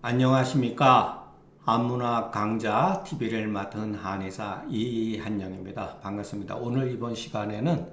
안녕하십니까. 한문학 강좌 TV를 맡은 한의사 이한영입니다. 반갑습니다. 오늘 이번 시간에는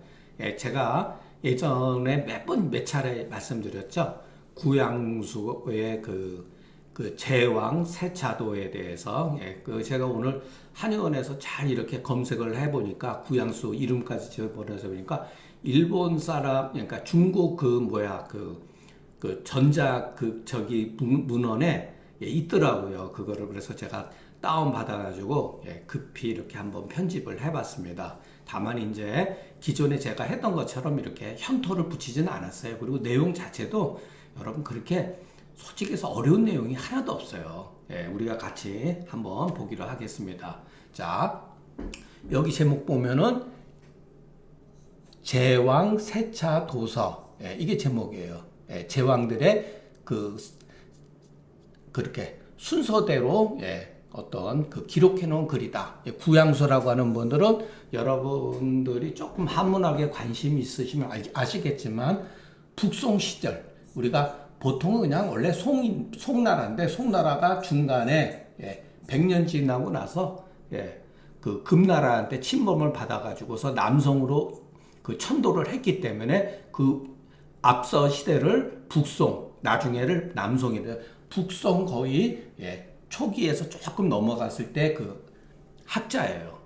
제가 예전에 몇 차례 말씀드렸죠. 구양수의 그 제왕 세차도에 대해서 제가 오늘 한의원에서 잘 이렇게 검색을 해보니까 구양수 이름까지 지어버려서 보니까 일본 사람, 그러니까 중국 그 전자 저기 문헌에 있더라고요. 그거를 그래서 제가 다운 받아가지고 급히 이렇게 한번 편집을 해봤습니다. 다만 이제 기존에 제가 했던 것처럼 이렇게 현토를 붙이지는 않았어요. 그리고 내용 자체도 여러분 그렇게 솔직해서 어려운 내용이 하나도 없어요. 우리가 같이 한번 보기로 하겠습니다. 자, 여기 제목 보면은 제왕 세차 도서, 이게 제목이에요. 제왕들의 그렇게 순서대로 어떤 기록해 놓은 글이다. 구양수라고 하는 분들은 여러분들이 조금 한문학에 관심이 있으시면 아시겠지만 북송 시절 우리가 보통은 그냥 원래 송나라인데 송나라가 중간에 100년 지나고 나서 그 금나라한테 침범을 받아가지고서 남성으로 그 천도를 했기 때문에 그 앞서 시대를 북송, 나중에를 남송이 돼요. 북송 거의 초기에서 조금 넘어갔을 때 그 학자예요.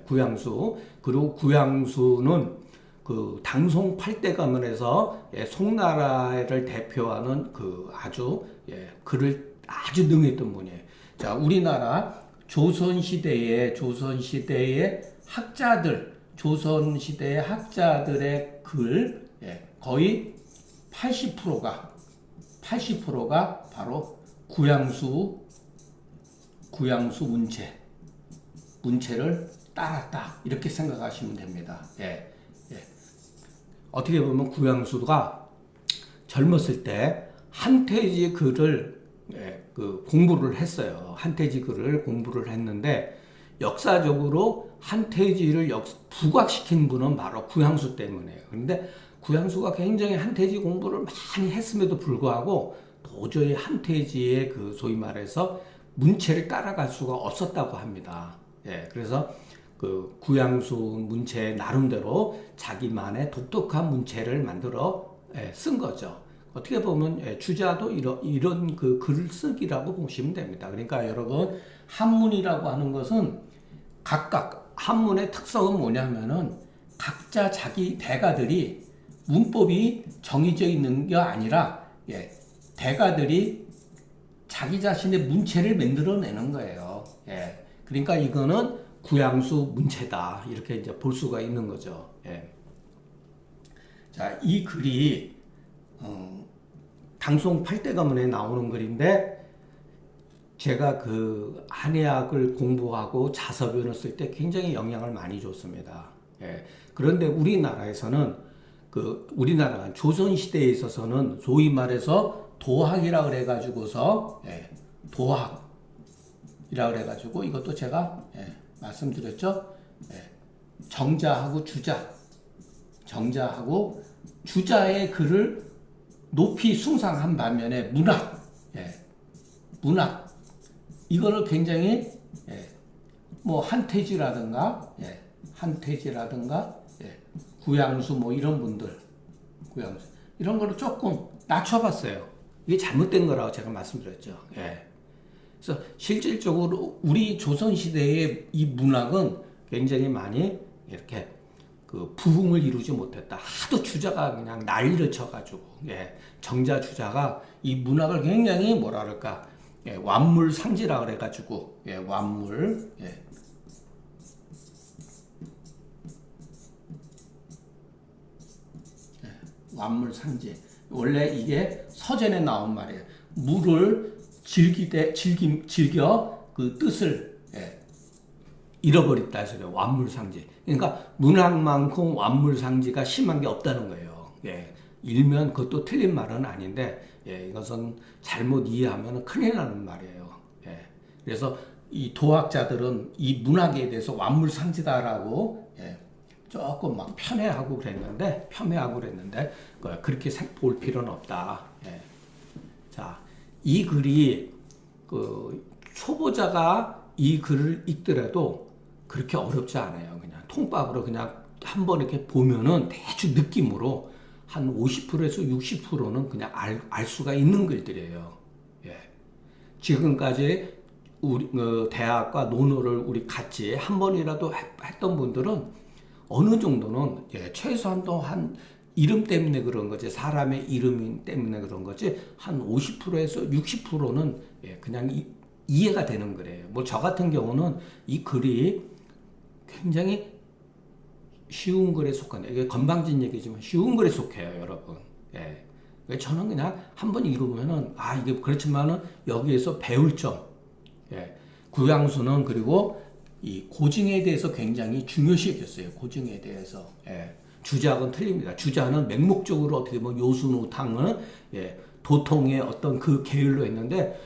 구양수. 그리고 구양수는 그 당송 8대 가문에서 송나라를 대표하는 그 아주 글을 아주 능했던 분이에요. 자, 우리나라 조선시대의 학자들, 조선시대의 학자들의 글 거의 80%가 바로 구양수 문체를 따랐다. 이렇게 생각하시면 됩니다. 어떻게 보면 구양수가 젊었을 때 한태지 글을 공부를 했어요. 한태지 글을 공부를 했는데 역사적으로 한태지를 부각시킨 분은 바로 구양수 때문이에요. 그런데 구양수가 굉장히 한태지 공부를 많이 했음에도 불구하고 도저히 한태지의 그 소위 말해서 문체를 따라갈 수가 없었다고 합니다. 그래서 그 구양수 문체 나름대로 자기만의 독특한 문체를 만들어 쓴 거죠. 어떻게 보면 주자도 이런 그 글쓰기라고 보시면 됩니다. 그러니까 여러분 한문이라고 하는 것은 각각 한문의 특성은 뭐냐면은 각자 자기 대가들이 문법이 정해져 있는 게 아니라 대가들이 자기 자신의 문체를 만들어내는 거예요. 그러니까 이거는 구양수 문체다 이렇게 이제 볼 수가 있는 거죠. 자, 이 글이 당송 8대 가문에 나오는 글인데 제가 그 한의학을 공부하고 자서변을 쓸 때 굉장히 영향을 많이 줬습니다. 그런데 우리나라에서는 우리나라가 조선시대에 있어서는 소위 말해서 도학이라 그래가지고서 도학이라 그래가지고 이것도 제가 말씀드렸죠. 정자하고 주자의 글을 높이 숭상한 반면에 문학 이거를 굉장히 뭐 한태지라든가 구양수 뭐 이런 분들 이런 거를 조금 낮춰봤어요. 이게 잘못된 거라고 제가 말씀드렸죠. 그래서 실질적으로 우리 조선시대의 이 문학은 굉장히 많이 이렇게 그 부흥을 이루지 못했다. 하도 주자가 그냥 난리를 쳐가지고 정자 주자가 이 문학을 굉장히 뭐라 그럴까 완물상지라 그래가지고 완물상지. 원래 이게 서전에 나온 말이에요. 물을 즐겨 그 뜻을 잃어버렸다 해서 완물상지. 그러니까 문학만큼 완물상지가 심한 게 없다는 거예요. 일면 그것도 틀린 말은 아닌데 이것은 잘못 이해하면 큰일 나는 말이에요. 그래서 이 도학자들은 이 문학에 대해서 완물상지다라고 조금 막 폄훼하고 그랬는데 그렇게 볼 필요는 없다. 자, 이 글이 초보자가 이 글을 읽더라도 그렇게 어렵지 않아요. 그냥 통밥으로 그냥 한번 이렇게 보면은 대충 느낌으로 한 50%에서 60%는 그냥 알 수가 있는 글들이에요. 예. 지금까지 우리 대학과 논어를 우리 같이 한 번이라도 했던 분들은 어느 정도는 최소한도 한 이름 때문에 그런 거지, 사람의 이름 때문에 그런 거지, 한 50%에서 60%는 그냥 이해가 되는 거래요. 뭐 저 같은 경우는 이 글이 굉장히 쉬운 글에 속한다. 이게 건방진 얘기지만 쉬운 글에 속해요, 여러분. 예. 저는 그냥 한번 읽으면은 이게 그렇지만은 여기에서 배울 점, 구양수는 그리고 이 고증에 대해서 굉장히 중요시 여겼어요. 고증에 대해서. 주작은 틀립니다. 주작은 맹목적으로 어떻게 보면 요순우탕은 도통의 어떤 그 계율로 했는데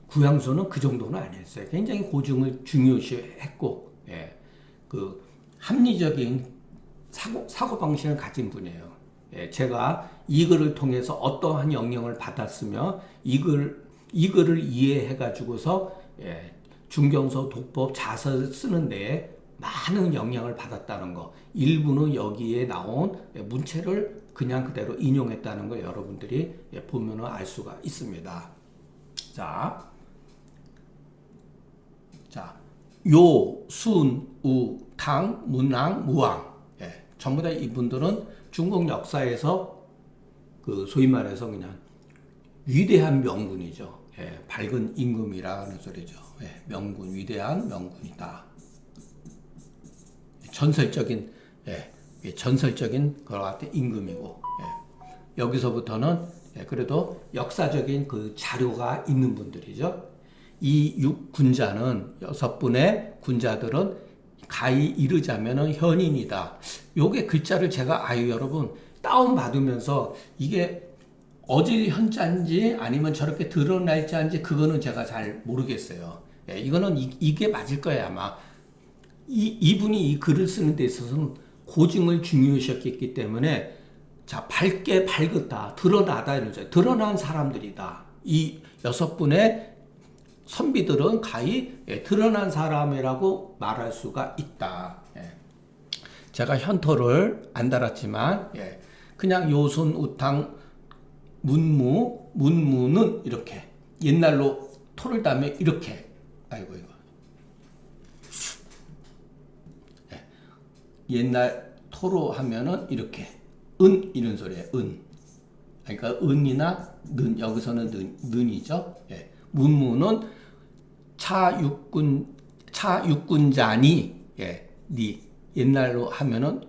구양수는 그 정도는 아니었어요. 굉장히 고증을 중요시했고 그 합리적인 사고 방식을 가진 분이에요. 제가 이 글을 통해서 어떠한 영향을 받았으며 이 글을 이해해 가지고서 중경서, 독법, 자서를 쓰는 데에 많은 영향을 받았다는 거, 일부는 여기에 나온 문체를 그냥 그대로 인용했다는 거 여러분들이 보면 알 수가 있습니다. 자, 요, 순, 우, 탕, 문왕, 무왕. 전부 다 이분들은 중국 역사에서 소위 말해서 그냥 위대한 명군이죠. 밝은 임금이라는 소리죠. 명군, 위대한 명군이다. 전설적인 그와 같은 임금이고, 여기서부터는 그래도 역사적인 그 자료가 있는 분들이죠. 이 6군자는 6분의 군자들은 가히 이르자면은 현인이다. 요게 글자를 제가 여러분 다운 받으면서 이게 어질 현자인지 아니면 저렇게 드러날자인지 그거는 제가 잘 모르겠어요. 이거는 이게 맞을 거예요, 아마. 이분이 이 글을 쓰는 데 있어서는 고증을 중요시했기 때문에 밝게 밝았다, 드러나다 이러죠. 드러난 사람들이다. 이 6분의 선비들은 가히 드러난 사람이라고 말할 수가 있다. 제가 현토를 안 달았지만 그냥 요순, 우탕, 문무는 이렇게 옛날로 토를 달면 이렇게 이거 옛날 토로 하면은 이렇게 이런 소리예요. 그러니까 은이나 는, 여기서는 는이죠. 문무는 차육군자니 니 옛날로 하면은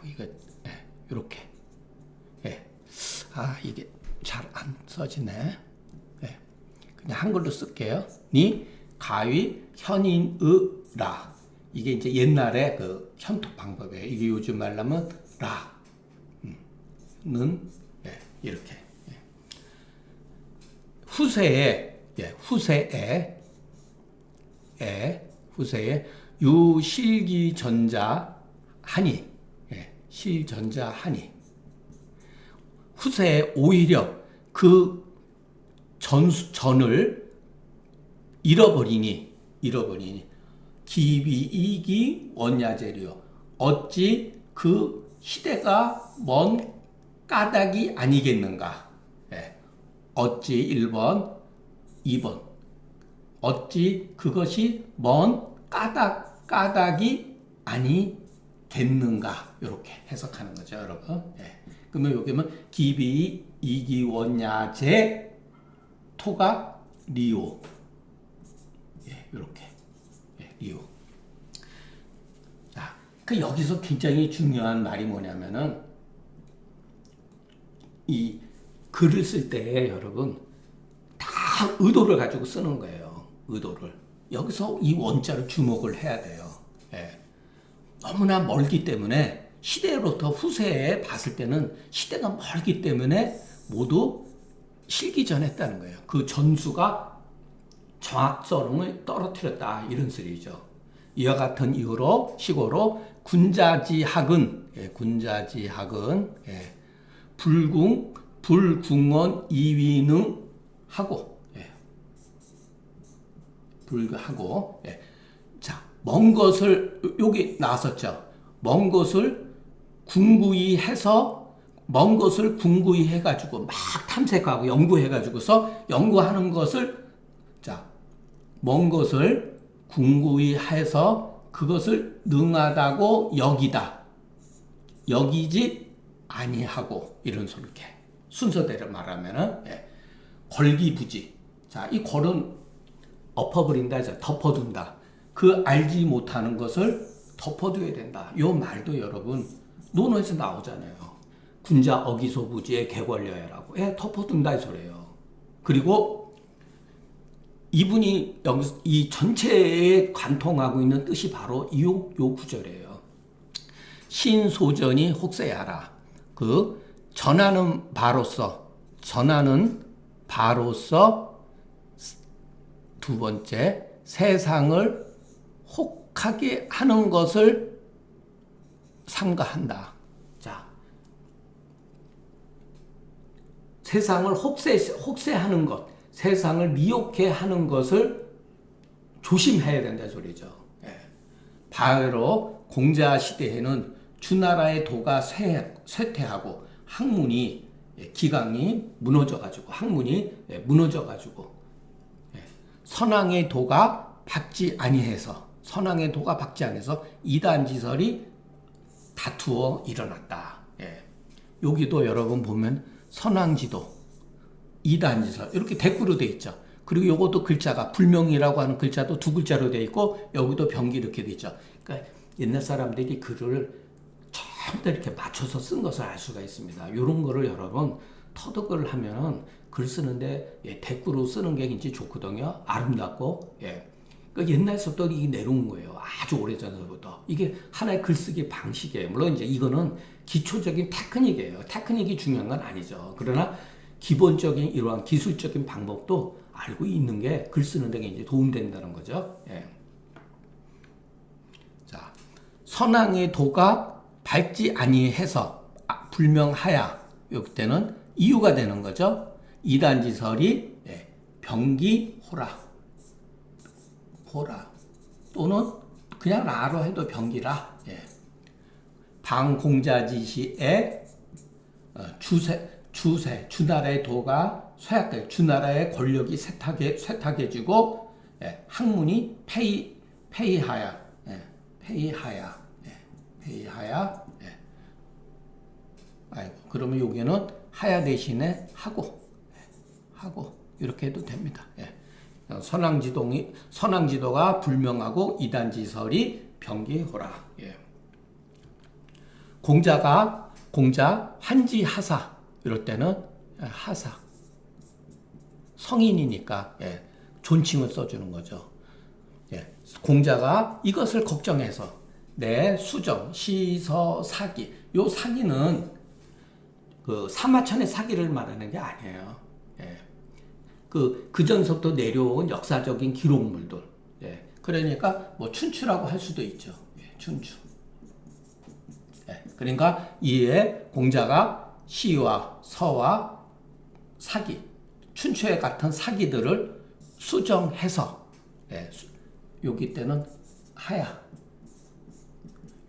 이거 이렇게 이게 잘 안 써지네. 그냥 한글로 쓸게요. 니 가위 현인의라. 이게 이제 옛날에 그 현토 방법이에요. 이게 요즘 말하면 는 이렇게. 후세에 유실기전자 하니. 실전자 하니. 후세에 오히려 그 전을 잃어버리니 기비이기 원야재료. 어찌 그 시대가 먼 까닭이 아니겠는가. 어찌 1번 2번 어찌 그것이 먼 까닭이 아니겠는가. 이렇게 해석하는 거죠, 여러분. 그러면 여기면 기비 이기 원야재 토가 리오. 이렇게 리오. 자, 여기서 굉장히 중요한 말이 뭐냐면은 이 글을 쓸 때 여러분 다 의도를 가지고 쓰는 거예요. 의도를. 여기서 이 원자를 주목을 해야 돼요. 너무나 멀기 때문에 시대로부터 후세에 봤을 때는 시대가 멀기 때문에 모두 실기전했다는 거예요. 그 전수가 정확성을 떨어뜨렸다 이런 소리죠. 이와 같은 이유로 시고로 군자지학은 불궁원 이위능하고 불하고. 예. 자, 먼 것을 여기 나왔었죠. 먼 것을 궁구히 해서 먼 것을 궁구히 해가지고 막 탐색하고 연구해가지고서 연구하는 것을 자, 먼 것을 궁구히 해서 그것을 능하다고 여기지 아니하고 이런 소리 이렇게 순서대로 말하면은 예. 걸기부지. 자, 이 걸은 엎어버린다, 덮어둔다. 그 알지 못하는 것을 덮어둬야 된다. 요 말도 여러분 논어에서 나오잖아요. 군자 어기소부지에 개걸려야라고. 예, 덮어둔다 이 소리예요. 그리고 이분이 여기 이 전체에 관통하고 있는 뜻이 바로 요 구절이에요. 신소전이 혹세야라. 그 전하는 바로서 두 번째 세상을 혹하게 하는 것을 삼가한다. 자, 세상을 혹세하는 것, 세상을 미혹해 하는 것을 조심해야 된다 소리죠. 예. 바로 공자 시대에는 주나라의 도가 쇠퇴하고 학문이 기강이 무너져가지고 선왕의 도가 박지 아니해서 이단지설이 다투어 일어났다. 예. 여기도 여러분 보면 선왕지도, 이단지설 이렇게 대꾸로 돼 있죠. 그리고 요것도 글자가 불명이라고 하는 글자도 두 글자로 돼 있고 여기도 병기 이렇게 돼 있죠. 그러니까 옛날 사람들이 글을 전부 이렇게 맞춰서 쓴 것을 알 수가 있습니다. 이런 거를 여러분 터득을 하면은 글 쓰는데 대꾸로 쓰는 게 굉장히 좋거든요. 아름답고. 예. 그러니까 옛날서부터 이게 내려온 거예요. 아주 오래전부터. 이게 하나의 글쓰기 방식이에요. 물론 이제 이거는 기초적인 테크닉이에요. 테크닉이 중요한 건 아니죠. 그러나 기본적인 이러한 기술적인 방법도 알고 있는 게 글 쓰는 데 이제 도움된다는 거죠. 예. 자, 선왕의 도가 밝지 아니해서 불명하야. 이때는 이유가 되는 거죠. 이단지설이 병기호라 또는 그냥 나로 해도 병기라. 예. 방공자지시에 주나라의 도가 쇠약돼 주나라의 권력이 쇠탁해지고 학문이 폐이하야. 아이고, 그러면 여기는 하야 대신에 하고 이렇게 해도 됩니다. 예. 선왕지도가 불명하고 이단지설이 병기호라. 예. 공자 환지하사 이럴 때는 하사 성인이니까 존칭을 써주는 거죠. 예. 공자가 이것을 걱정해서 내 수정 시서 사기 요 사기는 그 사마천의 사기를 말하는 게 아니에요. 예. 그 전서부터 내려온 역사적인 기록물들. 예. 그러니까 뭐 춘추라고 할 수도 있죠. 예. 춘추. 예. 그러니까 이에 공자가 시와 서와 사기, 춘추의 같은 사기들을 수정해서 여기 때는 하야.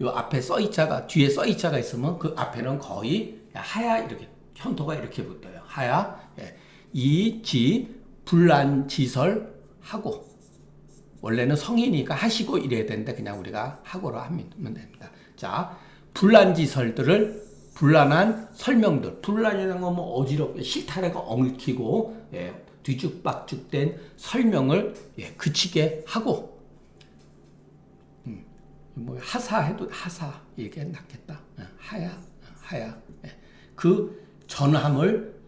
요 앞에 뒤에 써이자가 있으면 그 앞에는 거의 하야 이렇게 현토가 이렇게 붙어요. 하야. 이지 불란지설 하고 원래는 성이니까 하시고 이래야 되는데 그냥 우리가 하고로 하면 됩니다. 자, 불란한 설명들. 불란이라는 건 뭐 어지럽게 실타래가 엉키고 뒤죽박죽된 설명을 그치게 하고 뭐 하사해도 하사 이게 낫겠다. 하야. 그 전함을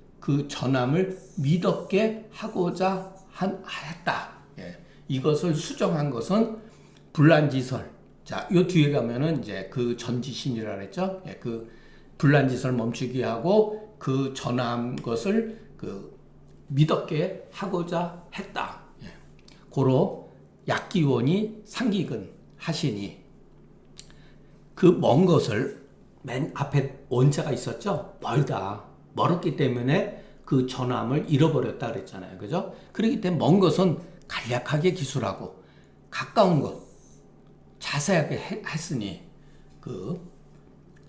믿었게 하고자 하였다. 이것을 수정한 것은 불란지설. 자, 요 뒤에 가면은 이제 그 전지신이라 그랬죠. 그 불란지설 멈추게 하고 그 전함 것을 그 믿었게 하고자 했다. 고로 약기원이 상기근 하시니 그 먼 것을 맨 앞에 원자가 있었죠. 멀었기 때문에 그 전함을 잃어버렸다 그랬잖아요. 그죠? 그렇기 때문에 먼 것은 간략하게 기술하고 가까운 것 자세하게 했으니 그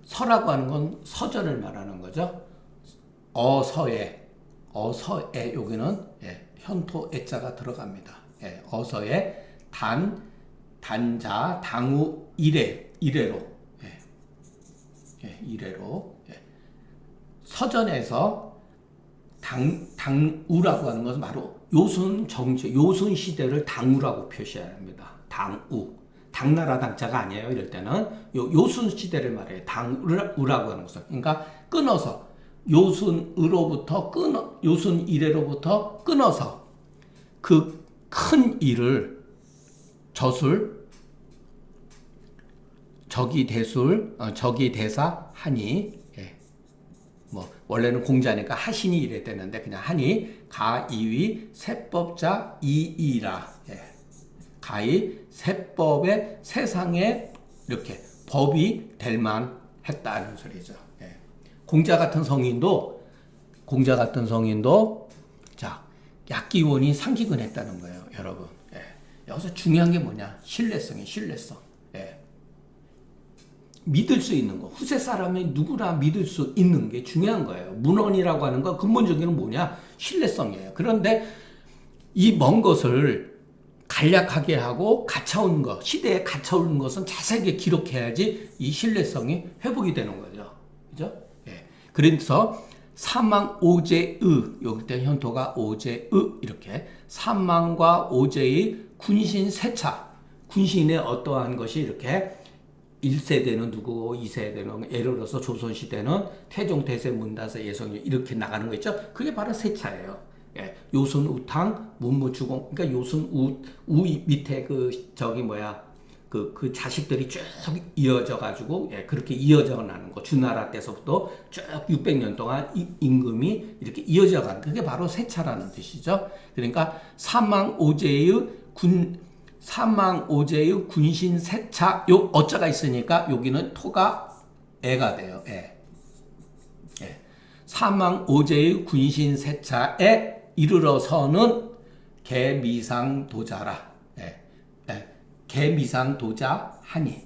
서라고 하는 건 서전을 말하는 거죠. 어서에 여기는 현토 애자가 들어갑니다. 어서에 단자 당우 이래로 서전에서 당우라고 하는 것은 바로 요순 시대를 당우라고 표시합니다. 당나라 당자가 아니에요. 이럴 때는 요순 시대를 말해요. 당우라고 하는 것은. 그러니까 끊어서 요순 이래로부터 끊어서 그 큰 일을 적이대사 하니 뭐 원래는 공자니까 하시니 이래 되는데 그냥 하니 가이위 세법자 이이라 가히 세법의 세상에 이렇게 법이 될 만했다는 소리죠. 공자 같은 성인도 자 약기원이 상기근했다는 거예요, 여러분. 여기서 중요한 게 뭐냐? 신뢰성. 믿을 수 있는 거. 후세 사람이 누구나 믿을 수 있는 게 중요한 거예요. 문헌이라고 하는 거 근본적인 건 뭐냐? 신뢰성이에요. 그런데 이 먼 것을 간략하게 하고 가차온 것, 시대에 가차온 것은 자세하게 기록해야지 이 신뢰성이 회복이 되는 거죠. 그죠? 그래서 사망오제의, 여기 때 현토가 오제의 이렇게 사망과 오제의 군신 세차, 군신의 어떠한 것이 이렇게 1세대는 누구고 2세대는 예를 들어서 조선시대는 태종, 대세, 문다세, 예성이 이렇게 나가는 거 있죠. 그게 바로 세차예요. 요순, 우탕, 문무, 주공. 그러니까 요순, 우 밑에 그 자식들이 쭉 이어져 가지고 그렇게 이어져 가는 거. 주나라 때서부터 쭉 600년 동안 임금이 이렇게 이어져 가는 그게 바로 세차라는 뜻이죠. 그러니까 사망오제의 군신 세차 요 어자가 있으니까 여기는 토가 애가 돼요. 사망오제의 군신 세차에 이르러서는 개미상도자라. 개미상도자 하니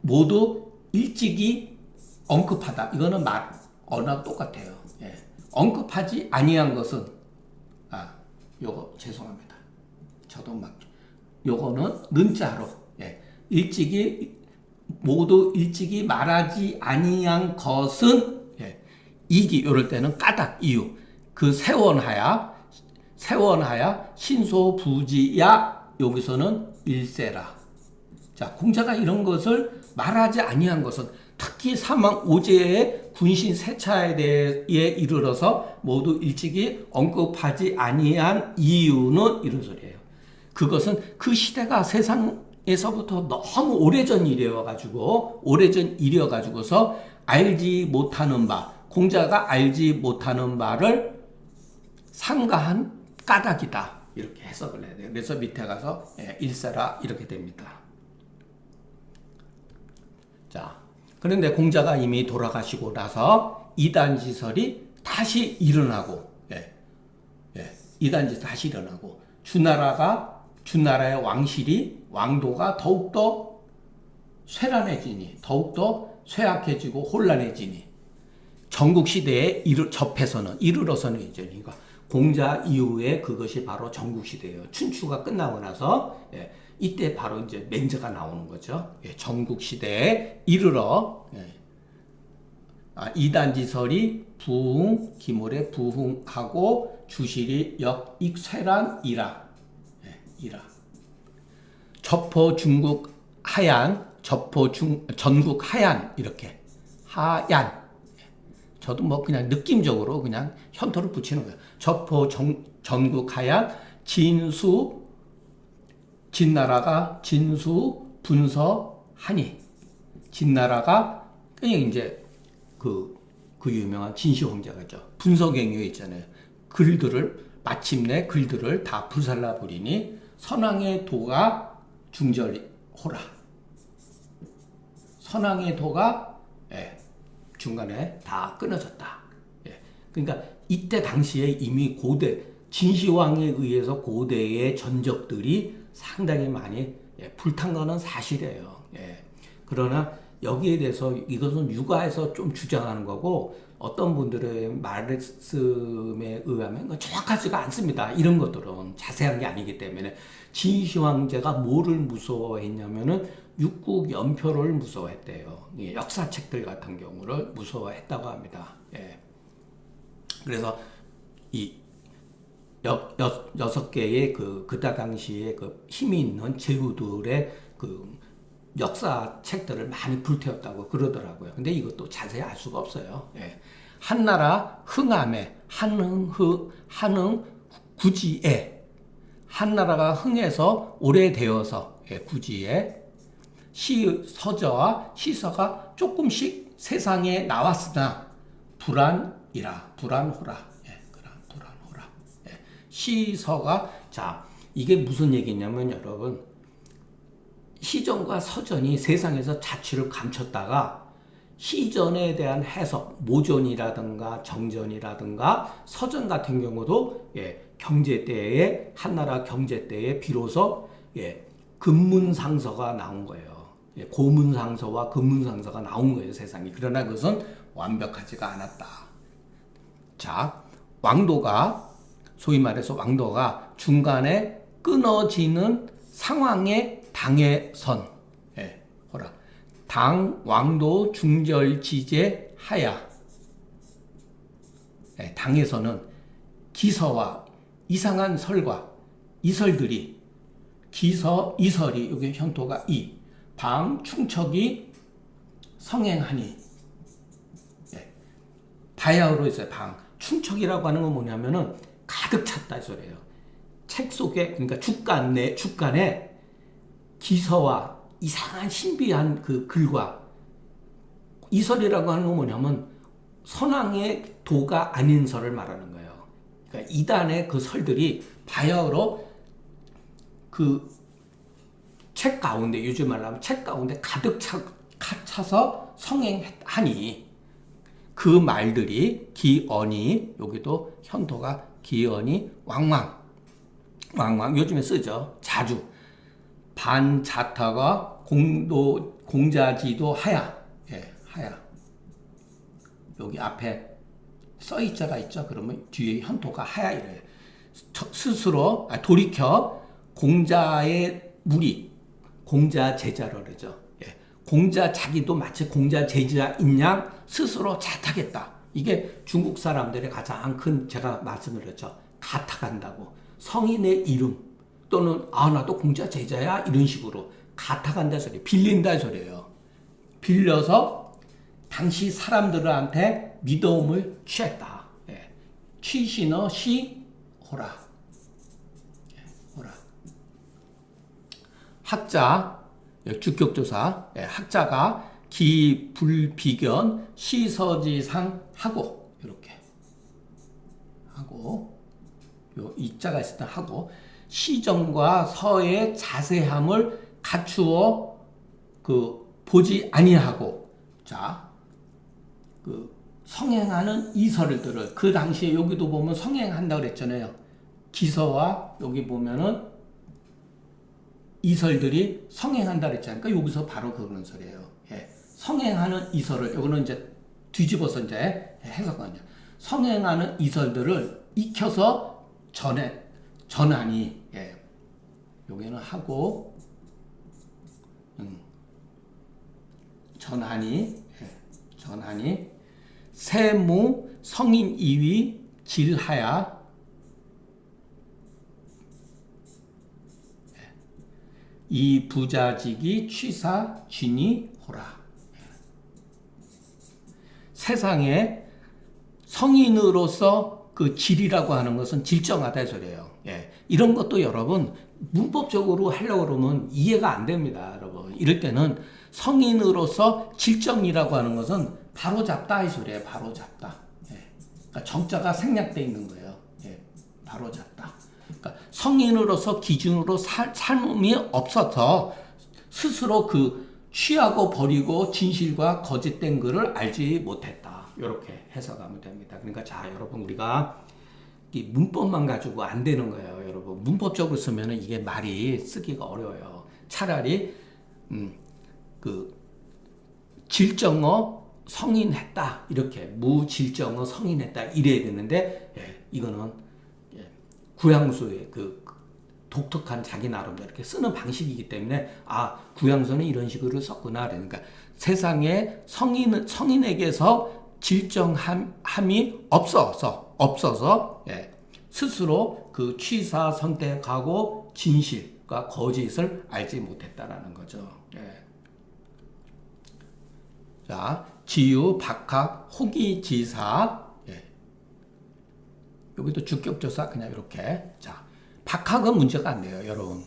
모두 일찍이 언급하다. 이거는 언어가 똑같아요. 언급하지 아니한 것은 요거 죄송합니다. 저도 요거는 는자로 모두 일찍이 말하지 아니한 것은 이기 요럴 때는 까닭 이유 그 세원하야 신소부지야 여기서는 일세라. 자, 공자가 이런 것을 말하지 아니한 것은 특히 사망오제의 군신 세차에 대해 이르러서 모두 일찍이 언급하지 아니한 이유는 이런 소리예요. 그것은 그 시대가 세상에서부터 너무 오래전 일이어가지고서 알지 못하는 바, 공자가 알지 못하는 바를 삼가한 까닭이다. 이렇게 해석을 해야 돼요. 그래서 밑에 가서 일세라 이렇게 됩니다. 자, 그런데 공자가 이미 돌아가시고 나서 이단지설이 다시 일어나고, 이단지설이 다시 일어나고, 주나라의 왕도가 더욱더 쇠란해지니, 더욱더 쇠약해지고 혼란해지니, 전국시대에 이르러서는 이전이니까, 공자 이후에 그것이 바로 전국시대예요. 춘추가 끝나고 나서, 이때 바로 이제 맹자가 나오는 거죠. 전국시대에 이르러, 이단지설이 기물에 부흥하고 주실이 역익쇠란이라. 전국 하얀, 이렇게. 하얀. 저도 뭐 그냥 느낌적으로 그냥 현토를 붙이는 거예요. 전국 하얀, 진나라가 분서하니. 진나라가 그냥 이제 그 유명한 진시 황제가 있죠. 분서경유 있잖아요. 마침내 글들을 다 불살라 버리니 선왕의 도가 중절호라. 선왕의 도가 중간에 다 끊어졌다. 그러니까 이때 당시에 이미 고대 진시황에 의해서 고대의 전적들이 상당히 많이 불탄 거는 사실이에요. 그러나 여기에 대해서 이것은 육아에서 좀 주장하는 거고 어떤 분들의 말씀에 의하면 정확하지가 않습니다. 이런 것들은 자세한 게 아니기 때문에 진시황제가 뭐를 무서워했냐면은 육국 연표를 무서워했대요. 역사책들 같은 경우를 무서워했다고 합니다. 그래서 이 여섯 개의 그때 당시에 그 힘이 있는 제후들의 그 역사 책들을 많이 불태웠다고 그러더라고요. 근데 이것도 자세히 알 수가 없어요. 한나라 흥함에 한흥 구지에 한나라가 흥해서 오래되어서 구지에 서저와 시서가 조금씩 세상에 나왔으나 불안호라. 시서가 자 이게 무슨 얘기냐면 여러분 시전과 서전이 세상에서 자취를 감췄다가 시전에 대한 해석, 모전이라든가 정전이라든가 서전 같은 경우도 경제 때에 한나라 경제 때에 비로소 근문상서가 나온 거예요. 고문상서와 근문상서가 나온 거예요, 세상에. 그러나 그것은 완벽하지가 않았다. 자, 왕도가 소위 말해서 왕도가 중간에 끊어지는 상황에 당해선 당 왕도 중절지제 하야 당에서는 기서와 이상한 설과 이설들이 이설이 여기 현토가 방 충척이 성행하니 바야흐로 있어요. 방 충척이라고 하는 건 뭐냐면은 가득 찼다 이 소리예요. 책 속에 그러니까 주간에 기서와 이상한 신비한 그 글과 이설이라고 하는 건 뭐냐면 선왕의 도가 아닌 설을 말하는 거예요. 그러니까 이단의 그 설들이 바야흐로 그 책 가운데 요즘 말로 하면 책 가운데 가득 차서 성행하니 그 말들이 기언이 여기도 현토가 기언이 왕왕 요즘에 쓰죠. 자주 반자타가 공자지도 하야 하야 여기 앞에 써있자가 있죠. 그러면 뒤에 현토가 하야 이래요. 스스로 돌이켜 공자의 무리 공자 제자로 그러죠. 공자 자기도 마치 공자 제자인 양 스스로 자탁했다. 이게 중국 사람들의 가장 큰 제가 말씀을 드렸죠. 가탁한다고 성인의 이름 또는 나도 공자 제자야 이런 식으로 가탁한다 소리 빌린다 소리예요. 빌려서 당시 사람들한테 믿음을 취했다. 취신어 시호라. 학자 주격조사 학자가 기불비견 시서지상 하고 이렇게 하고 요 이자가 있을 때 하고 시정과 서의 자세함을 갖추어 보지 아니하고 자 성행하는 이설들을 그 당시에 여기도 보면 성행한다 그랬잖아요. 기서와 여기 보면은 이설들이 성행한다 그랬잖아요. 그러니까 여기서 바로 그런 소리예요. 성행하는 이설을 이거는 이제 뒤집어서 이제 해석하죠. 성행하는 이설들을 익혀서 전하니 여기는 하고 전하니 세무 성인 이위 질하야 이 부자직이 취사 쥐니 호라. 세상에 성인으로서 그 질이라고 하는 것은 질정하다 소리예요. 이런 것도 여러분 문법적으로 하려고 그러면 이해가 안 됩니다. 여러분 이럴 때는 성인으로서 질정이라고 하는 것은 바로잡다 이 소리예요. 바로잡다. 그러니까 정자가 생략되어 있는 거예요. 바로잡다. 그러니까 성인으로서 기준으로 삶이 없어서 스스로 취하고 버리고 진실과 거짓된 글을 알지 못했다. 이렇게 해석하면 됩니다. 그러니까 자, 여러분 우리가 이 문법만 가지고 안 되는 거예요, 여러분. 문법적으로 쓰면은 이게 말이 쓰기가 어려워요. 차라리 그 질정어 성인했다 이렇게 무질정어 성인했다 이래야 되는데 이거는 구양수의 그 독특한 자기 나름대로 이렇게 쓰는 방식이기 때문에 구양수는 이런 식으로 썼구나. 그러니까 세상에 성인에게서 질정함이 없어서 스스로 그 취사 선택하고 진실과 거짓을 알지 못했다라는 거죠. 자, 지유, 박학, 호기지사. 여기도 주격조사 그냥 이렇게. 자, 박학은 문제가 안 돼요, 여러분.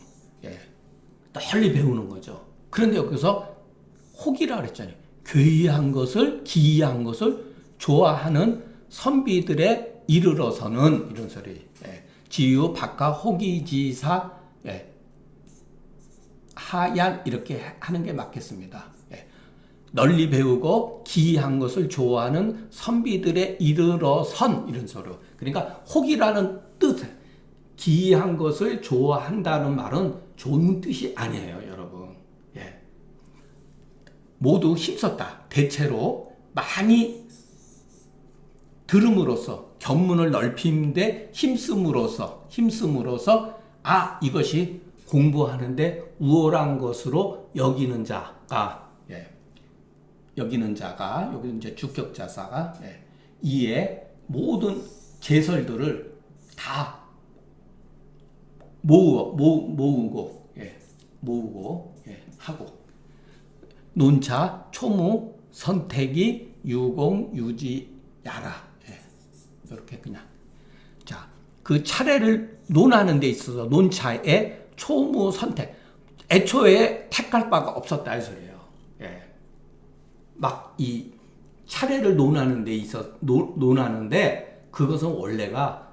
널리 배우는 거죠. 그런데 여기서 호기라 그랬잖아요. 괴이한 것을, 기이한 것을 좋아하는 선비들에 이르러서는 이런 소리. 지유, 박학, 호기지사, 하얀 이렇게 하는 게 맞겠습니다. 널리 배우고 기이한 것을 좋아하는 선비들에 이르러선 이런 소리. 그러니까 혹이라는 뜻, 기이한 것을 좋아한다는 말은 좋은 뜻이 아니에요, 여러분. 모두 힘썼다. 대체로 많이 들음으로써 견문을 넓히는데 힘씀으로써 이것이 공부하는데 우월한 것으로 여기는 자가 여기 이제 주격자사가 이에 모든 제설들을 다 모으고 하고 논차, 초무, 선택이, 유공, 유지야라. 이렇게 그냥. 자, 그 차례를 논하는 데 있어서 논차에 초무, 선택. 애초에 택할 바가 없었다 이 소리예요. 막 이 차례를 논하는 데 있어 논하는데 그것은 원래가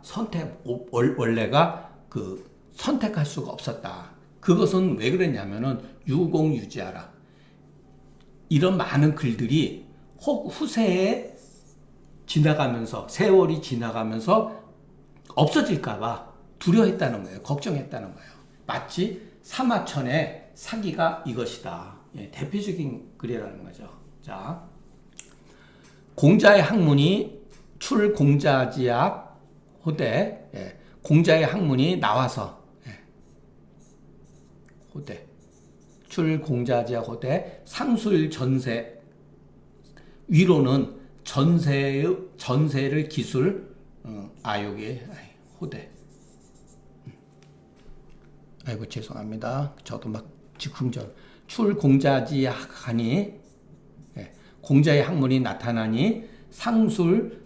선택할 수가 없었다. 그것은 왜 그랬냐면은 유공유지하라. 이런 많은 글들이 후세에 지나가면서 세월이 지나가면서 없어질까봐 두려워했다는 거예요. 걱정했다는 거예요. 마치 사마천의 사기가 이것이다. 대표적인 글이라는 거죠. 자, 공자의 학문이 출공자지약 호대, 공자의 학문이 나와서 호대, 출공자지약 호대, 상술전세 위로는 전세를 기술 여기 호대. 아이고 죄송합니다. 저도 막 즉흥적 출공자지약하니 공자의 학문이 나타나니 상술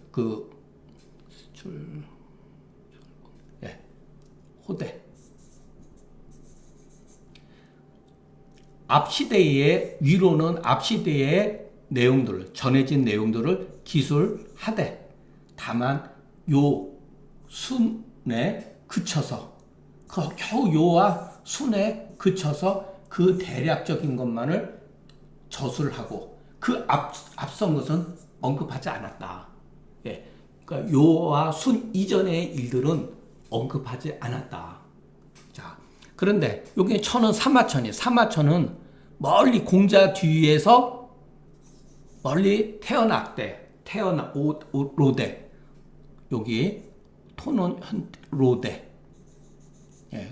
호대. 앞 시대의 위로는 앞 시대의 내용들을 전해진 내용들을 기술하되 다만 요 순에 그쳐서 겨우 요와 순에 그쳐서 그 대략적인 것만을 저술하고 그 앞선 것은 언급하지 않았다. 그러니까 요와 순 이전의 일들은 언급하지 않았다. 자, 그런데 여기 천은 사마천이에요. 사마천은 멀리 공자 뒤에서 멀리 로대. 여기 토는 로대.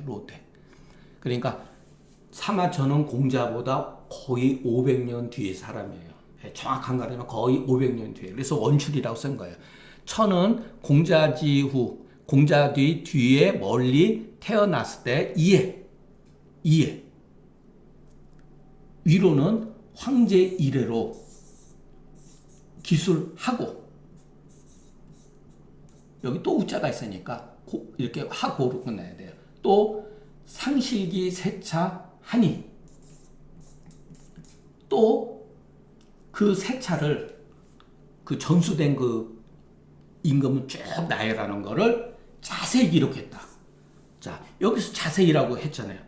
로대. 그러니까 사마천은 공자보다 거의 500년 뒤의 사람이에요. 정확한 거는 거의 500년 뒤에. 그래서 원출이라고 쓴 거예요. 천은 공자 뒤에 멀리 태어났을 때 이해. 위로는 황제 이래로 기술하고 여기 또 우자가 있으니까 이렇게 하고로 끝내야 돼요. 또 상실기 세차하니 또 그 세차를 그 전수된 그 임금을 쭉 나열하는 거를 자세히 기록했다. 자, 여기서 자세히라고 했잖아요.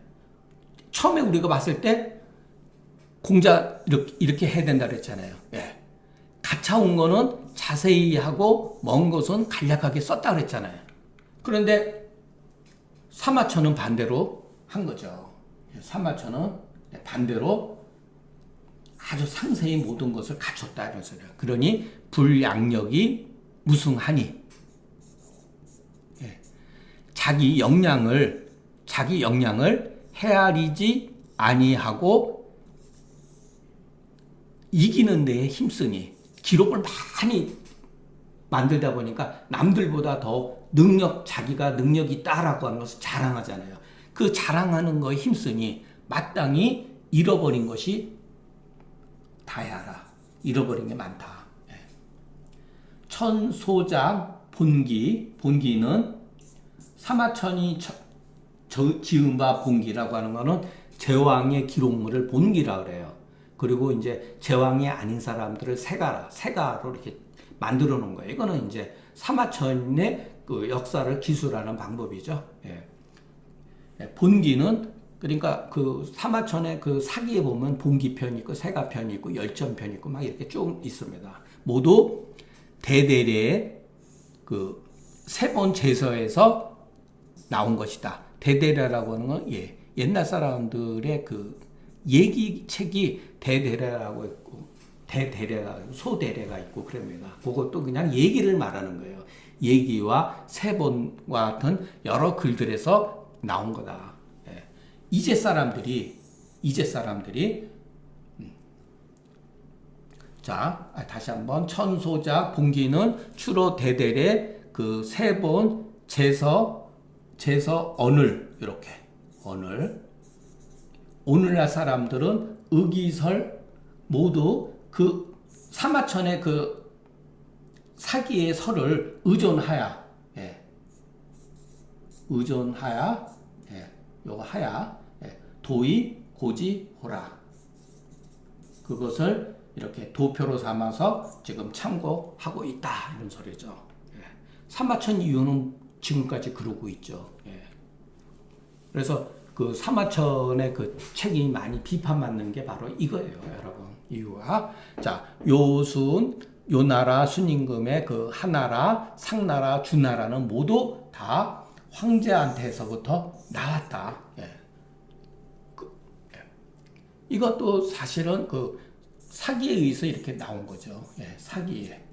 처음에 우리가 봤을 때 공자 이렇게 해야 된다 그랬잖아요. 가차온 거는 자세히 하고 먼 것은 간략하게 썼다 그랬잖아요. 그런데 사마천은 반대로 한 거죠. 사마천은 반대로 아주 상세히 모든 것을 갖췄다 이런 소리예요. 그러니 불양력이 무승하니 자기 역량을 헤아리지 아니하고 이기는 데에 힘쓰니 기록을 많이 만들다 보니까 남들보다 더 자기가 능력이 있다라고 하는 것을 자랑하잖아요. 그 자랑하는 거에 힘쓰니 마땅히 잃어버린 것이 다야라. 잃어버린 게 많다. 천소작 본기는 사마천이 지은 바 본기라고 하는 거는 제왕의 기록물을 본기라 그래요. 그리고 이제 제왕이 아닌 사람들을 세가로 이렇게 만들어 놓은 거예요. 이거는 이제 사마천의 그 역사를 기술하는 방법이죠. 본기는 그러니까 그 사마천의 그 사기에 보면 본기편이 있고 세가편이 있고 열전편이 있고 막 이렇게 쭉 있습니다. 모두 대대례의 그 세 번 제서에서 나온 것이다. 대대례라고 하는 건 옛날 사람들의 그 얘기책이 대대례라고 있고 대대례가 소대례가 있고 그럽니다. 그것도 그냥 얘기를 말하는 거예요. 얘기와 세본과 같은 여러 글들에서 나온 거다. 이제 사람들이 자 다시 한번 천소작 본기는 주로 대대례 그 세본 제서 언을 이렇게 오늘날 사람들은 의기설 모두 그 사마천의 그 사기의 설을 의존하야 요거 하야 도의 고지호라 그것을 이렇게 도표로 삼아서 지금 참고하고 있다 이런 소리죠. 사마천 이유는 지금까지 그러고 있죠. 그래서 그 사마천의 그 책이 많이 비판받는 게 바로 이거예요, 여러분. 이유가 자 요나라 순임금의 그 하나라, 상나라, 주나라는 모두 다 황제한테서부터 나왔다. 이것도 사실은 그 사기에 의해서 이렇게 나온 거죠. 사기에.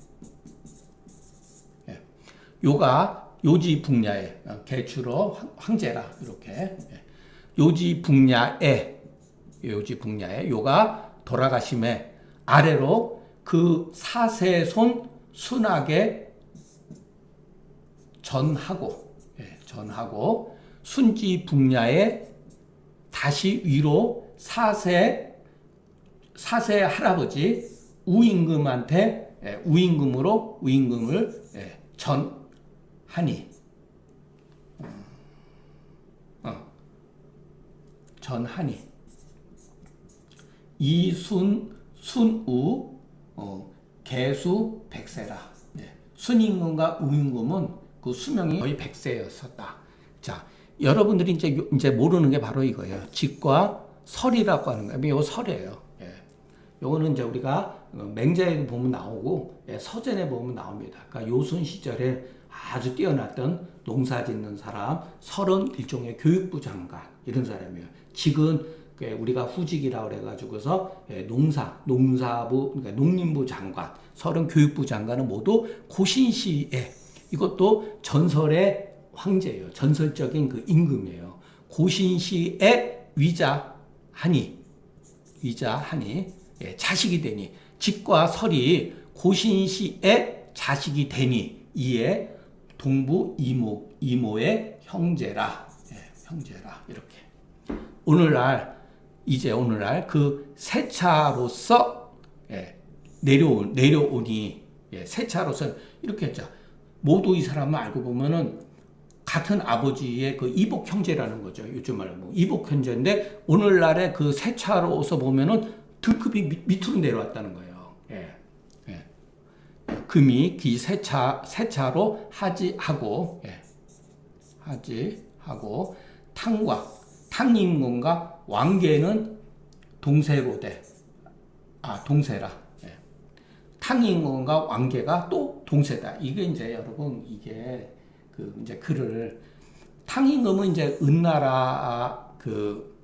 요가 요지 북야에 개추로 황제라 이렇게 요지 북야에 요가 돌아가심에 아래로 그 사세손 순하게 전하고 순지 북야에 다시 위로 사세 할아버지 우임금한테 우임금을 전하니 순우 개수 100세라. 순임금과 우임금은 그 수명이 거의 100세였었다. 자, 여러분들이 이제 모르는 게 바로 이거예요. 직과 설이라고 하는 거예요. 이거 설이에요. 요거는 이제 우리가 맹자에 보면 나오고 서전에 보면 나옵니다. 그러니까 요순 시절에 아주 뛰어났던 농사 짓는 사람, 설은 일종의 교육부 장관 이런 사람이에요. 직은 우리가 후직이라고 그래가지고서 농사부, 그러니까 농림부 장관, 설은 교육부 장관은 모두 고신시에 이것도 전설의 황제예요. 전설적인 그 임금이에요. 고신시에 위자하니 자식이 되니 직과 설이 고신시에 자식이 되니 이에 동부 이모의 형제라 이렇게 오늘날 그 세차로서 내려오니 세차로서 이렇게 했죠. 모두 이 사람을 알고 보면은 같은 아버지의 그 이복 형제라는 거죠. 요즘 말로 이복 형제인데 오늘날의 그 세차로서 보면은 등급이 밑으로 내려왔다는 거예요. 금이 기 세차로 하지하고 탕임금과 왕계는 동세라. 탕임금과 왕계가 또 동세다. 이게 이제 여러분 이게 그 이제 글을 탕임금은 이제 은나라 그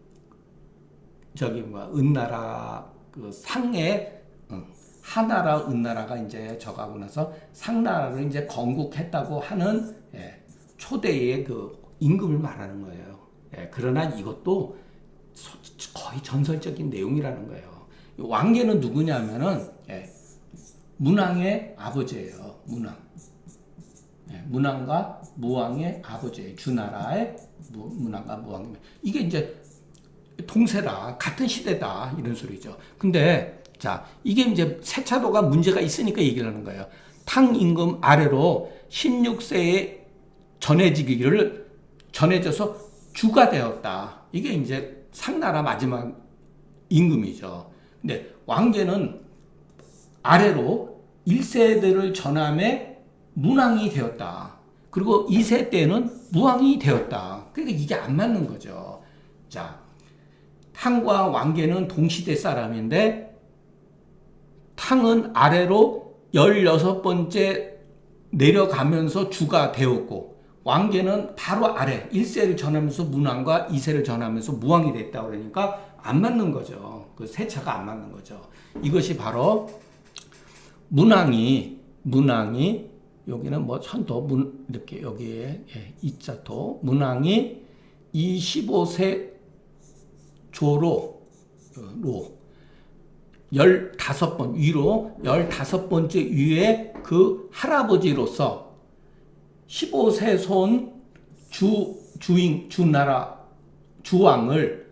저기 뭐 은나라 그 상에 하나라 은나라가 이제 저가고 나서 상나라를 이제 건국했다고 하는 초대의 그 임금을 말하는 거예요. 그러나 이것도 거의 전설적인 내용이라는 거예요. 왕계는 누구냐면은 문왕의 아버지예요. 문왕. 문왕과 무왕의 아버지예요. 주나라의 문왕과 무왕. 이게 이제 동세라 같은 시대다 이런 소리죠. 근데 자 이게 이제 세차도가 문제가 있으니까 얘기를 하는 거예요. 탕임금 아래로 16세에 전해져서 주가 되었다. 이게 이제 상나라 마지막 임금이죠. 근데 왕계는 아래로 1세대를 전함에 문왕이 되었다. 그리고 2세 때는 무왕이 되었다. 그러니까 이게 안 맞는 거죠. 자, 탕과 왕계는 동시대 사람인데 탕은 아래로 16번째 내려가면서 주가 되었고 왕계는 바로 아래 1세를 전하면서 문왕과 2세를 전하면서 무왕이 됐다 그러니까 안 맞는 거죠. 그 세차가 안 맞는 거죠. 이것이 바로 문왕이 여기는 뭐 천도 이렇게 여기에 이자도 문왕이 25세 조로 15번 위로 15번째 위에 그 할아버지로서 15세 손 주나라 주왕을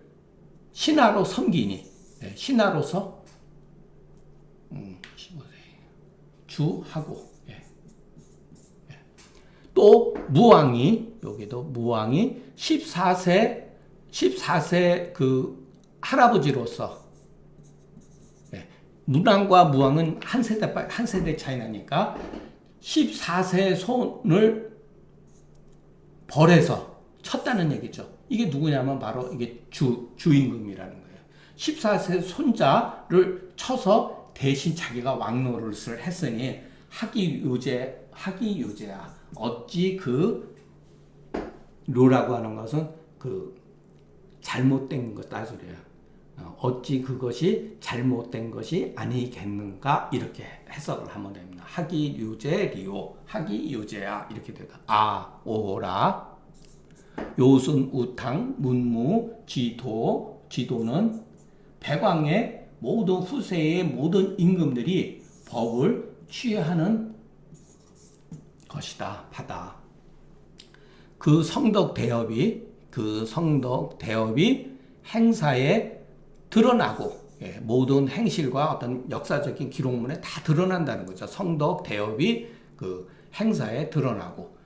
신하로 섬기니 신하로서 15세 주하고 또 무왕이 여기도 무왕이 14세 그 할아버지로서 문왕과 무왕은 한 세대 차이 나니까 14세 손을 벌해서 쳤다는 얘기죠. 이게 누구냐면 바로 이게 주임금이라는 거예요. 14세 손자를 쳐서 대신 자기가 왕노릇을 했으니 하기유제야. 어찌 그 료라고 하는 것은 그 잘못된 거다 소리예요. 어찌 그것이 잘못된 것이 아니겠는가 이렇게 해석을 하면 됩니다. 하기유제리오 하기유제야 이렇게 되다. 오라 요순 우탕 문무 지도는 백왕의 모든 후세의 모든 임금들이 법을 취하는 것이다. 바다. 그 성덕 대업이 행사에 드러나고 모든 행실과 어떤 역사적인 기록문에 다 드러난다는 거죠. 성덕 대업이 그 행사에 드러나고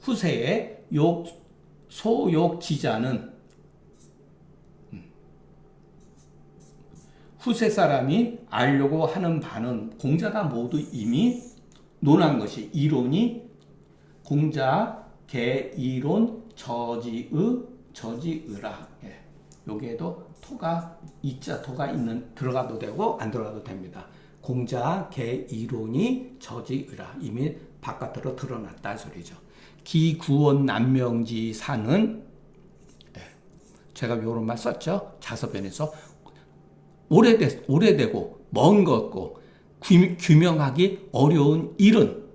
후세의 소욕지자는 후세 사람이 알려고 하는 바는 공자가 모두 이미 논한 것이 이론이 공자 개이론 저지의라. 여기에도 토가 있는 들어가도 되고 안 들어가도 됩니다. 공자 개이론이 저지의라. 이미 바깥으로 드러났다 소리죠. 기구원 남명지사는 제가 요런 말 썼죠. 자서변에서 오래되고 먼 것고 규명하기 어려운 일은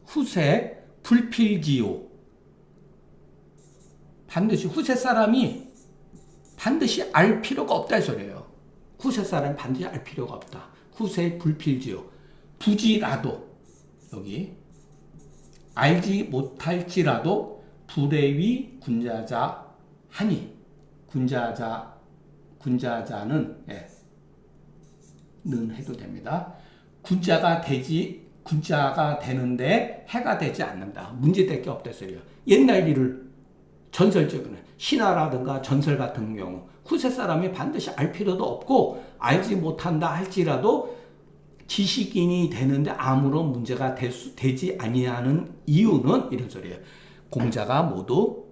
후세 불필지요. 반드시 후세 사람이 반드시 알 필요가 없다 이 소리예요. 후세 사람이 반드시 알 필요가 없다. 후세 불필지요. 부지라도 여기 알지 못할지라도 불애위 군자자 하니 군자자는 는 해도 됩니다. 군자가 되는데 해가 되지 않는다. 문제될 게 없다 소리예요. 옛날 일을 전설적으로 신화라든가 전설 같은 경우 후세 사람이 반드시 알 필요도 없고 알지 못한다 할지라도 지식인이 되는데 아무런 문제가 되지 아니하는 이유는 이런 소리예요. 공자가 모두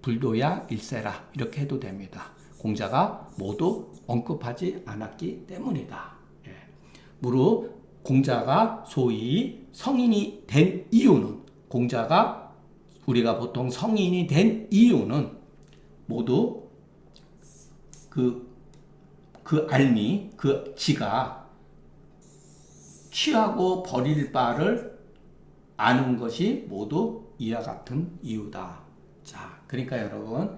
불도야 일세라 이렇게 해도 됩니다. 공자가 모두 언급하지 않았기 때문이다. 무릇 공자가 소위 성인이 된 이유는, 공자가 우리가 보통 성인이 된 이유는 모두 그 알미, 그 지가 취하고 버릴 바를 아는 것이 모두 이와 같은 이유다. 자, 그러니까 여러분,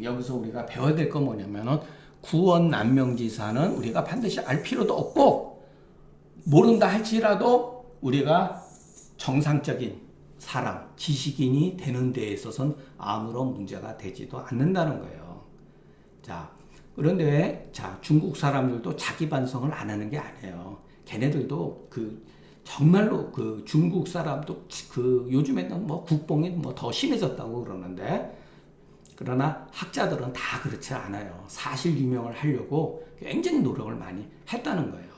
여기서 우리가 배워야 될 건 뭐냐면은, 구원난명지사는 우리가 반드시 알 필요도 없고, 모른다 할지라도 우리가 정상적인 사람, 지식인이 되는 데에 있어서는 아무런 문제가 되지도 않는다는 거예요. 자, 그런데 자, 중국 사람들도 자기 반성을 안 하는 게 아니에요. 걔네들도 정말로 중국 사람도 요즘에는 뭐 국뽕이 뭐 더 심해졌다고 그러는데, 그러나 학자들은 다 그렇지 않아요. 사실 유명을 하려고 굉장히 노력을 많이 했다는 거예요.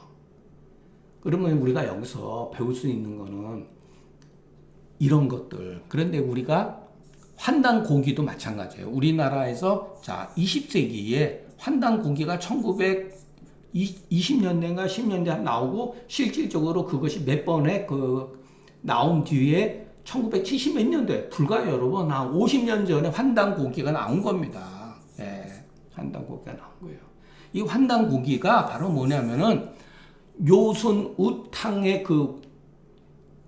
그러면 우리가 여기서 배울 수 있는 거는 이런 것들. 그런데 우리가 환단 고기도 마찬가지예요. 우리나라에서 자, 20세기에 환단 고기가 1920년대인가 10년대 나오고, 실질적으로 그것이 몇 번에 나온 뒤에 1970 몇 년대, 불과 여러분 한 50년 전에 환단 고기가 나온 겁니다. 예, 환단 고기가 나온 거예요. 이 환단 고기가 바로 뭐냐면은 묘순우탕의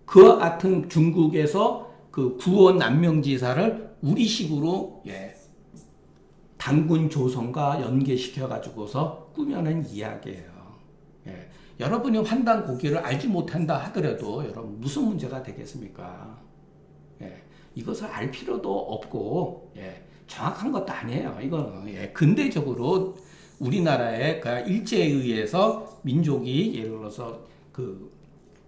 그와 같은 중국에서 구원 난명지사를 우리식으로 단군 조선과 연계시켜 가지고서 꾸며낸 이야기예요. 예. 여러분이 환단 고기를 알지 못한다 하더라도 여러분 무슨 문제가 되겠습니까? 예. 이것을 알 필요도 없고 정확한 것도 아니에요. 이거는 근대적으로 우리나라의 일제에 의해서 민족이 예를 들어서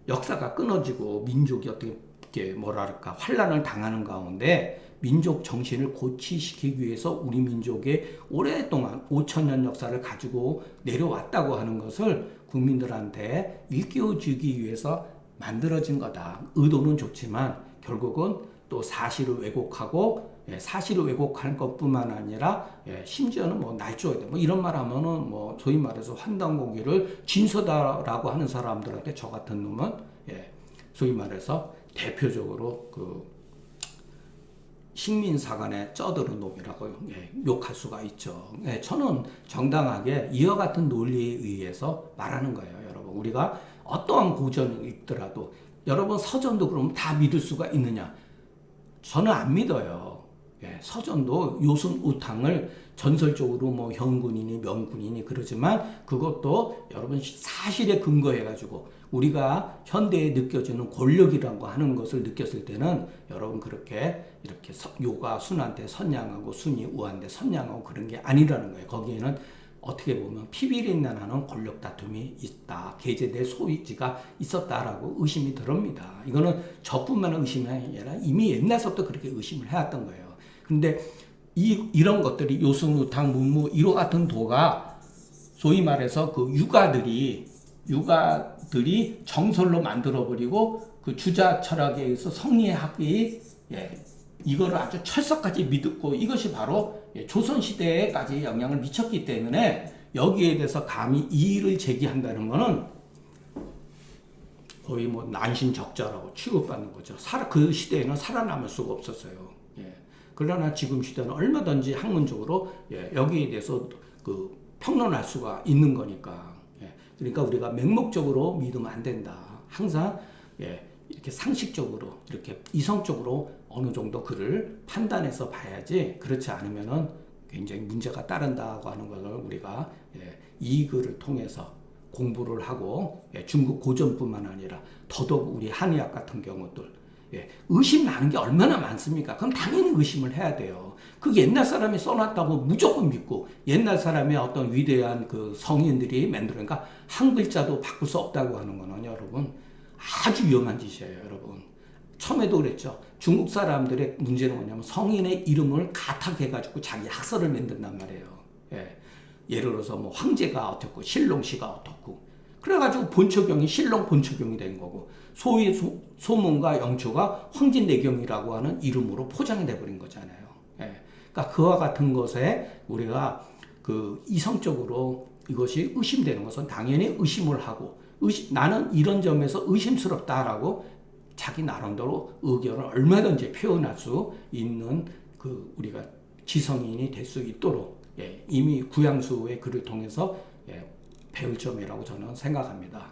역사가 끊어지고 민족이 어떻게 뭐랄까 환란을 당하는 가운데 민족 정신을 고취시키기 위해서 우리 민족의 오랫동안 5천년 역사를 가지고 내려왔다고 하는 것을 국민들한테 일깨워주기 위해서 만들어진 거다. 의도는 좋지만 결국은 또 사실을 왜곡하고, 사실을 왜곡할 것뿐만 아니라 심지어는 뭐 날조에 뭐 이런 말 하면은 뭐 소위 말해서 환단고기를 진서다라고 하는 사람들한테 저 같은 놈은 소위 말해서 대표적으로 식민사관에 쩌들은 놈이라고 욕할 수가 있죠. 저는 정당하게 이와 같은 논리에 의해서 말하는 거예요. 여러분, 우리가 어떠한 고전을 읽더라도 여러분 서전도 그러면 다 믿을 수가 있느냐? 저는 안 믿어요. 서전도 요순우탕을 전설적으로 뭐 현군이니 명군이니 그러지만 그것도 여러분 사실에 근거해가지고 우리가 현대에 느껴지는 권력이라고 하는 것을 느꼈을 때는 여러분 이렇게 요가 순한테 선양하고 순이 우한테 선양하고 그런 게 아니라는 거예요. 거기에는 어떻게 보면 피비린내나는 권력 다툼이 있다. 계제대 소유지가 있었다라고 의심이 들옵니다. 이거는 저뿐만 의심이 아니라 이미 옛날부터 그렇게 의심을 해왔던 거예요. 근데 이런 것들이 요순우탕, 문무, 이와 같은 도가 소위 말해서 유가들이 정설로 만들어버리고 주자 철학에 의해서 성리학이 이거를 아주 철석까지 믿고 이것이 바로 조선시대에까지 영향을 미쳤기 때문에 여기에 대해서 감히 이의를 제기한다는 것은 거의 뭐 난신적자라고 취급받는 거죠. 그 시대에는 살아남을 수가 없었어요. 그러나 지금 시대는 얼마든지 학문적으로 여기에 대해서 평론할 수가 있는 거니까. 그러니까 우리가 맹목적으로 믿으면 안 된다. 항상 이렇게 상식적으로, 이렇게 이성적으로 어느 정도 그를 판단해서 봐야지, 그렇지 않으면은 굉장히 문제가 따른다고 하는 것을 우리가 이 글을 통해서 공부를 하고 중국 고전뿐만 아니라 더더욱 우리 한의학 같은 경우들 의심 나는 게 얼마나 많습니까? 그럼 당연히 의심을 해야 돼요. 그 옛날 사람이 써놨다고 무조건 믿고 옛날 사람의 어떤 위대한 성인들이 만들으니까 한 글자도 바꿀 수 없다고 하는 거는 여러분 아주 위험한 짓이에요. 여러분 처음에도 그랬죠. 중국 사람들의 문제는 뭐냐면 성인의 이름을 가탁해가지고 자기 학설을 만든단 말이에요. 예를 들어서 뭐 황제가 어떻고 신롱씨가 어떻고 그래가지고 본초경이 신롱 본초경이 된 거고 소위 소문과 영초가 황진내경이라고 하는 이름으로 포장이 돼버린 거잖아요. 그러니까 그와 같은 것에 우리가 이성적으로 이것이 의심되는 것은 당연히 의심을 하고 나는 이런 점에서 의심스럽다라고 자기 나름대로 의견을 얼마든지 표현할 수 있는 그 우리가 지성인이 될 수 있도록 이미 구양수의 글을 통해서 배울 점이라고 저는 생각합니다.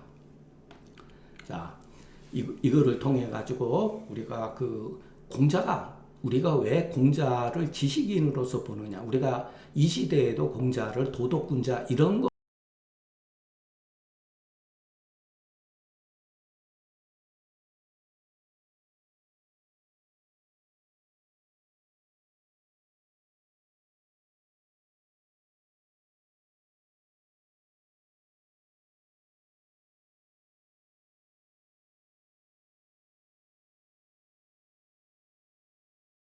자, 이거를 통해 가지고 우리가 그 우리가 왜 공자를 지식인으로서 보느냐, 우리가 이 시대에도 공자를 도덕군자 이런 거